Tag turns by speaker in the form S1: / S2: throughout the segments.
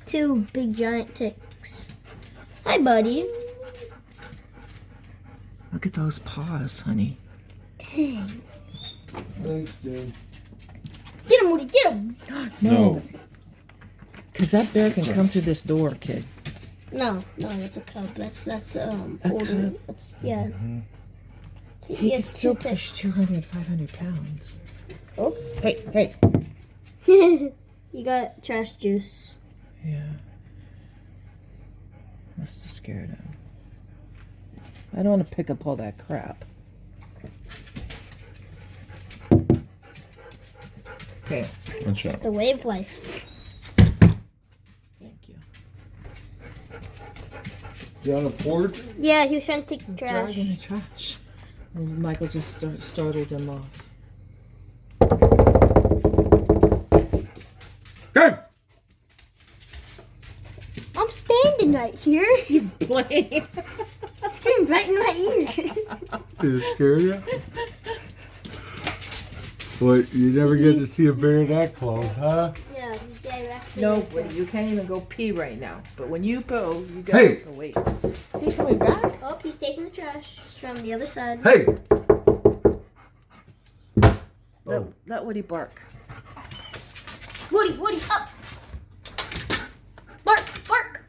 S1: 2 big giant ticks. Hi, buddy.
S2: Look at those paws, honey.
S1: Dang.
S3: Thanks, Jim.
S1: Get him, Woody, get him.
S3: No.
S2: Because that bear can come through this door, kid.
S1: No, that's a cub. That's
S2: A
S1: older.
S2: cub?
S1: That's, yeah. See,
S2: He can
S1: has
S2: still
S1: 2
S2: push
S1: ticks.
S2: 200, 500 pounds.
S1: Oh.
S2: Hey.
S1: You got trash juice.
S2: Yeah. Must have scared him. I don't want to pick up all that crap. Okay.
S3: What's
S1: It's
S3: up?
S1: the way of life.
S2: Thank you.
S3: Is he on the porch?
S1: Yeah, he was trying to take the trash.
S2: Dragging the trash. And Michael just startled him off.
S3: Hey!
S1: I'm standing right here.
S2: You playing?
S1: Screamed right in my ear.
S3: Did it scare you? What, you never get to see a bear that close, huh?
S1: Yeah, he's dead right
S2: No,
S1: there.
S2: Woody, you can't even go pee right now. But when you poo, you
S3: Hey!
S2: gotta go wait. Is he coming back?
S1: Oh, he's taking the trash from the other side.
S3: Hey!
S2: Let Woody bark.
S1: Woody, up! Bark!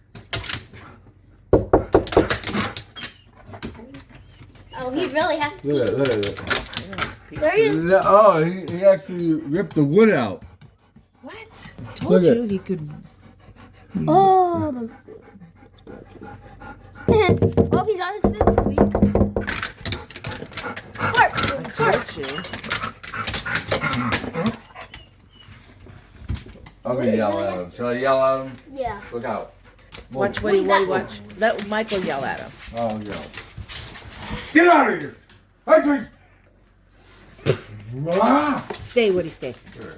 S1: Oh, he really has to
S3: Look
S1: pee.
S3: at that.
S1: There he is.
S3: Oh, he actually ripped the wood out.
S2: What? Told
S3: Look at-
S2: you he could.
S1: Oh, it's broken. Oh, he's on his fifth week. Bark!
S2: Told you.
S3: I'm gonna yell at him. Shall I yell at him?
S1: Yeah.
S3: Look out.
S2: Watch,
S1: Woody,
S2: Woody,
S1: that-
S2: watch. Let Michael yell at him.
S3: Oh, yell. Get out of here! Hey, please! Ah!
S2: Stay, Woody, stay.
S3: Sure.